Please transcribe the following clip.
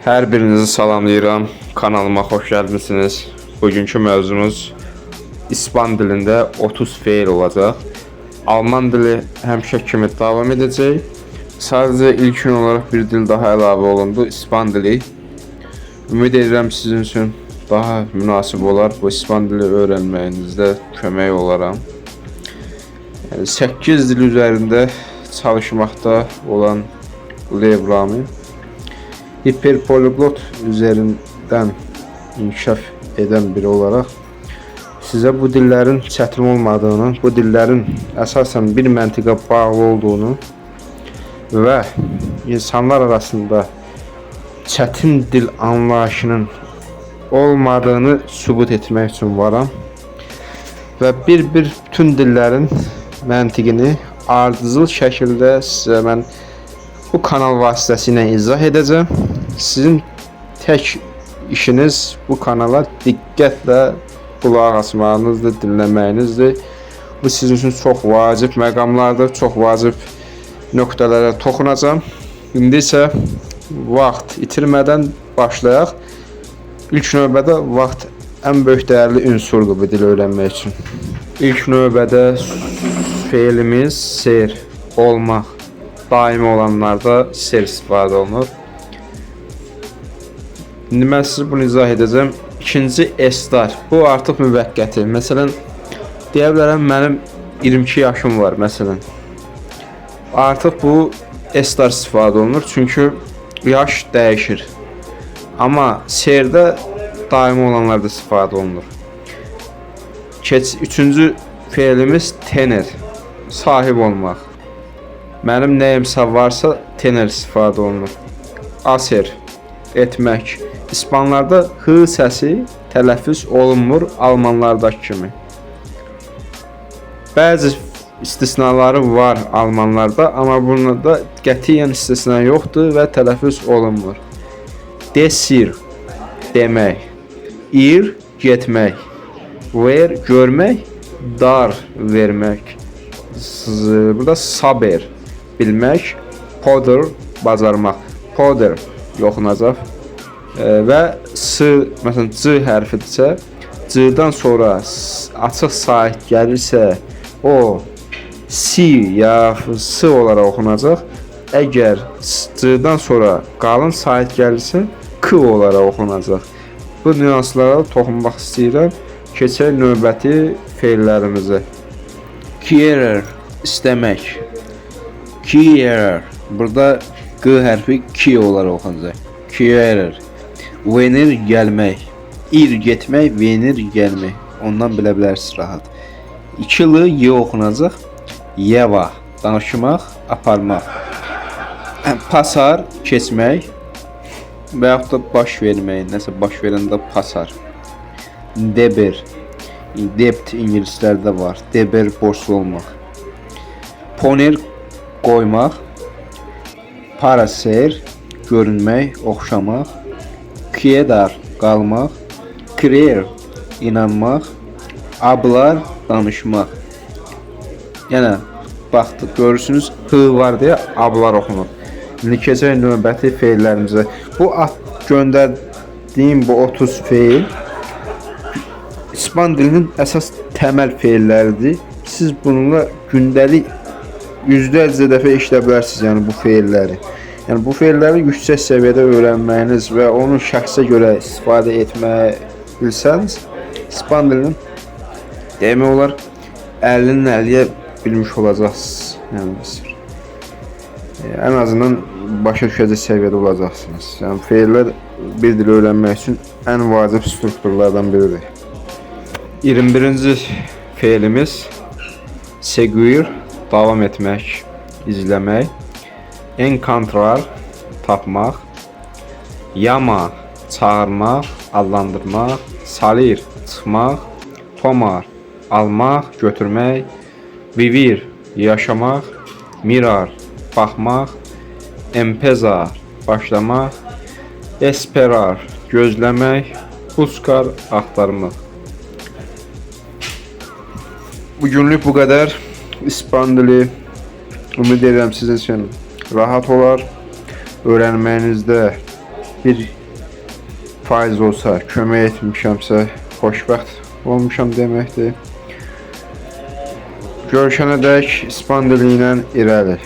Hər birinizi salamlayıram. Kanalıma xoş gəlmisiniz. Bugünkü mövzumuz İspan dilində 30 feil olacaq. Alman dili həmişə kimi davam edəcək. Sadəcə ilkin olaraq bir dil daha əlavə olundu, İspan dili. Ümid edirəm sizin üçün daha münasib olar. Bu İspan dili öyrənməyinizdə kömək olaram. 8 dil üzərində çalışmaqda olan Levrami hiperpoliglot üzerinden inkişaf eden biri olarak size bu dillerin çətin olmadığını, bu dillerin əsasən bir məntiqə bağlı olduğunu ve insanlar arasında çətin dil anlayışının olmadığını sübut etmək üçün varam ve bütün dillerin məntiqini ardıcıl şəkildə sizə mən bu kanal vasitəsilə izah edəcəm. Sizin tek işiniz bu kanala diqqətlə qulaq asmağınızdır, dinləməyinizdir. Bu sizin üçün çox vacib məqamlardır, çox vacib nöqtələrə toxunacağım. İndi isə vaxt itirmədən başlayaq. İlk növbədə vaxt ən böyük dəyərli ünsurdur bu dili öyrənmək üçün. İlk növbədə feilimiz ser, olmaq. Daimi olanlarda ser istifadə olunur. İndi mən sizə bunu izah edəcəm. İkinci estar. Bu artıq müvəqqəti. Məsələn, deyə bilərəm mənim 22 yaşım var məsələn. Artıq bu estar istifadə olunur çünki yaş dəyişir. Amma serdə daimi olanlarda istifadə olunur. Üçüncü feilimiz tener. Sahib olmaq. Mənim nəyimsə varsa tener istifadə olunur. Aser, etmək. İspanlarda hı səsi tələffüz olunmur almanlardakı kimi. Bəzi istisnaları var almanlarda, amma burada qətiyyən istisna yoxdur və tələffüz olunmur. Desir, demək. Ir, getmək. Ver, görmək. Dar, vermək. Burada saber, bilmək. Poder, bacarmaq. Poder yoxunacaq. Və s, məsələn, c hərfidirsə, c-dan sonra açıq sait gəlirsə, o si ya s olaraq oxunacaq. Əgər c-dan sonra qalın sait gəlirsə, k olaraq oxunacaq. Bu nüanslara toxunmaq istəyirəm. Keçək növbəti feillərimizə. Querer, istəmək. Querer, burada q hərfi ki olaraq oxunacaq. Querer. Venir, gəlmək. Ir, getmək, venir, gəlmək. Ondan bilə bilərsiniz rahat. İkili y oxunacaq. Yeva, danışmaq, aparmaq. Pasar, keçmək. Və yaxud da baş vermək. Nəsə baş verəndə pasar. Deber. Debt ingilislərdə var. Deber, borçlu olmaq. Poner, qoymaq. Paraser, görünmək, oxşamaq. Quedar, qalmaq. Creer, inanmaq. Hablar, danışmaq. Yəni, baxdıq, görürsünüz, hı var deyə hablar oxunur. İndi keçək növbəti feillərimizə. Bu göndərdiyim bu 30 feil İspan dilinin əsas təməl feilləridir. Siz bununla gündəlik yüzlərcə dəfə işləyə bilərsiniz, yəni bu feilləri. Yəni bu feilləri yüksək səviyyədə öyrənməyiniz və onun şəxsə görə istifadə etməyi bilsəniz, İspan dilinin demək olar 50-nin 50-yə bilmiş olacaqsınız. Yəni ən azından başa düşəcək səviyyədə olacaqsınız. Yəni feillər bir dil öyrənmək üçün ən vacib strukturlardan biridir. 21-ci feilimiz seguir, davam etmək, izləmək. Encontrar, tapmaq. Yama, çağırmaq, adlandırmaq. Salir, çıxmaq. Tomar, almaq, götürmək. Vivir, yaşamaq. Mirar, baxmaq. Empezar, başlamaq. Esperar, gözləmək. Buscar, axtarmaq. Bugünlük bu kadar. İspan dili ümid edirəm sizin üçün rahat olar. Öğrenmenizde bir faiz olsa, kömək etmişəmsə, xoşbəxt olmuşam deməkdir. Görüşənədək ispan dili ilə irəli.